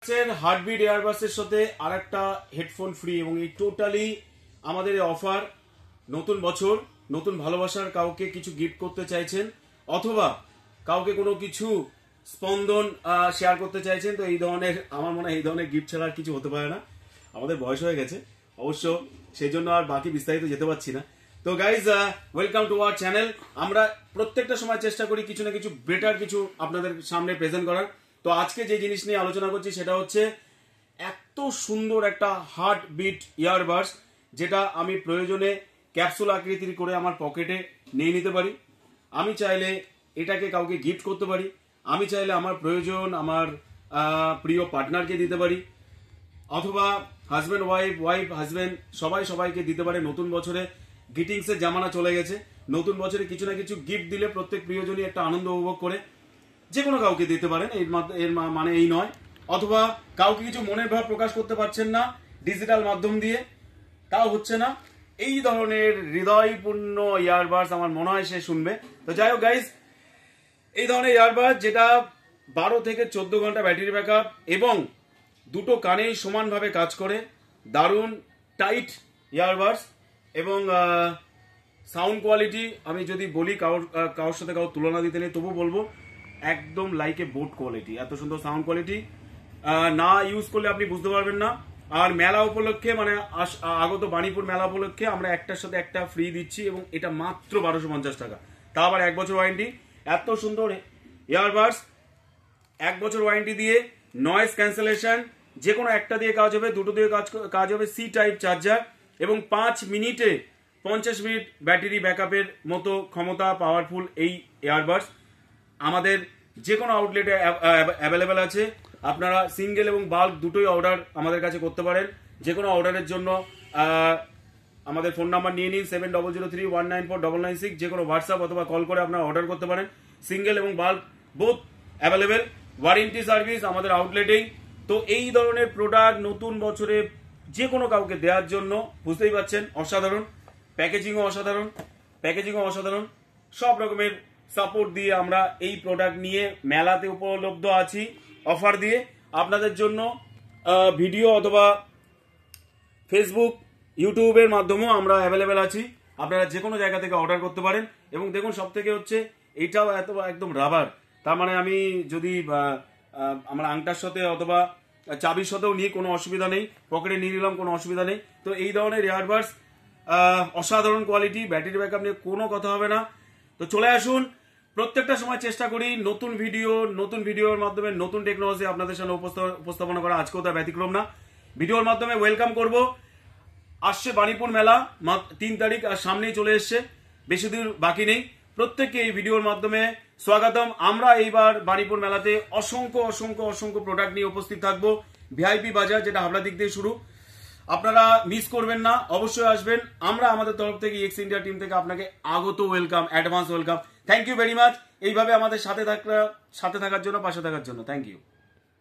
Heartbeat এয়ারবাসের সাথে আরেকটা headphone free এবং এই টোটালি আমাদের অফার। নতুন বছর, নতুন ভালোবাসার কাউকে কিছু গিফট করতে চাইছেন অথবা কাউকে কোনো কিছু স্পন্দন শেয়ার করতে চাইছেন, তো এই ধরনের আমার মনে হয় এই ধরনের গিফট ছাড়া আর কিছু হতে পারে না। আমাদের বয়স হয়ে গেছে অবশ্য, সেই জন্য আর বাকি বিস্তারিত যেতে পারছি না। তো guys, welcome to our channel. আমরা প্রত্যেকটা সময় চেষ্টা করি কিছু না কিছু বেটার কিছু আপনাদের সামনে প্রেজেন্ট করার। তো আজকে যে জিনিস নিয়ে আলোচনা করছি সেটা হচ্ছে এত সুন্দর একটা হার্টবিট ইয়ারবাডস, যেটা আমি প্রয়োজনে ক্যাপসুল আকৃতির করে আমার পকেটে নিয়ে নিতে পারি। আমি চাইলে এটাকে কাউকে গিফট করতে পারি, আমি চাইলে আমার প্রয়োজন আমার প্রিয় পার্টনারকে দিতে পারি, অথবা হাজব্যান্ড ওয়াইফ হাজব্যান্ড সবাইকে দিতে পারে। নতুন বছরে গিটিংসের জামানা চলে গেছে, নতুন বছরে কিছু না কিছু গিফট দিলে প্রত্যেক প্রিয়জনই একটা আনন্দ উপভোগ করে। যে কোনো কাউকে দিতে পারেন, এর মানে এই নয়। অথবা কাউকে কিছু মনের ভাব প্রকাশ করতে পারছেন না ডিজিটাল মাধ্যম দিয়ে, তাও হচ্ছে না, এই ধরনের হৃদয়পূর্ণ ইয়ারবাডস আমার মনে হয় সে শুনবে। তো যাই হোক গাইজ, এই ধরনের ইয়ারবাডস যেটা 12 থেকে 14 ঘন্টা ব্যাটারি ব্যাকআপ এবং দুটো কানেই সমানভাবে কাজ করে, দারুণ টাইট ইয়ারবাডস এবং সাউন্ড কোয়ালিটি আমি যদি বলি কারোর সাথে কারোর তুলনা দিতে নেই, তবু বলবো একদম লাইক এ বোট কোয়ালিটি। এত সুন্দর সাউন্ড কোয়ালিটি না ইউজ করলে আপনি বুঝতে পারবেন না। আর মেলা উপলক্ষে, মানে আগত বাণীপুর মেলা উপলক্ষে আমরা একটার সাথে একটা ফ্রি দিচ্ছি এবং এটা মাত্র 1250 টাকা, তা আবার 1 বছর ওয়ারেন্টি। এত সুন্দর ইয়ারবাডস 1 বছর ওয়ারেন্টি দিয়ে, নয়েজ ক্যান্সেলেশন, যে কোনো একটা দিয়ে কাজ হবে, দুটো দিয়ে কাজ হবে, সি টাইপ চার্জার এবং 5 মিনিটে 50 মিনিট ব্যাটারি ব্যাকআপের মতো ক্ষমতা পাওয়ারফুল এই ইয়ারবাডস আমাদের যে কোনো আউটলেটে অ্যাভেলেবেল আছে। আপনারা সিঙ্গেল এবং বাল্ক দুটোই অর্ডার আমাদের কাছে করতে পারেন। যে কোনো অর্ডারের জন্য আমাদের ফোন নাম্বার নিয়ে নিন 7003194996। যে কোনো হোয়াটসঅ্যাপ অথবা কল করে আপনারা অর্ডার করতে পারেন। সিঙ্গেল এবং bulk both available, warranty service আমাদের আউটলেটেই। তো এই ধরনের প্রোডাক্ট নতুন বছরে যে কোনো কাউকে দেওয়ার জন্য বুঝতেই পারছেন অসাধারণ, প্যাকেজিংও অসাধারণ, সব রকমের সাপোর্ট দিয়ে আমরা এই প্রোডাক্ট নিয়ে মেলাতে উপলব্ধ আছি অফার দিয়ে আপনাদের জন্য। ভিডিও অথবা ফেসবুক ইউটিউবের মাধ্যমেও আমরা অ্যাভেলেবেল আছি, আপনারা যে কোনো জায়গা থেকে অর্ডার করতে পারেন। এবং দেখুন, সব থেকে হচ্ছে এইটাও একদম রাবার, তার মানে আমি যদি আমার আংটার সাথে অথবা চাবির সাথেও নিয়ে কোনো অসুবিধা নেই, পকেটে নিয়ে নিলাম কোনো অসুবিধা নেই। তো এই ধরনের ইয়ারবাডস অসাধারণ কোয়ালিটি, ব্যাটারি ব্যাকআপ নিয়ে কোনো কথা হবে না। তো চলে আসুন, প্রত্যেকটা সময় চেষ্টা করি নতুন ভিডিওর মাধ্যমে নতুন টেকনোলজি আপনাদের সামনে উপস্থাপনা করা। আজকেও তা ব্যতিক্রম না, ভিডিওর মাধ্যমে ওয়েলকাম করব। আসছে বাণীপুর মেলা 3 তারিখ, আর সামনেই চলে এসছে, বেশি দূর বাকি নেই। প্রত্যেককে এই ভিডিওর মাধ্যমে স্বাগতম। আমরা এইবার বাণীপুর মেলাতে অসংখ্য প্রোডাক্ট নিয়ে উপস্থিত থাকবো। ভিআইপি বাজার, যেটা হাবড়া দিক দিয়ে শুরু, আপনারা মিস করবেন না, অবশ্যই আসবেন। আমরা আমাদের তরফ থেকে এক্স ইন্ডিয়া টিম থেকে আপনাকে আগত welcome, advance welcome. Thank you very much এইভাবে আমাদের সাথে থাকার জন্য, পাশে থাকার জন্য। Thank you.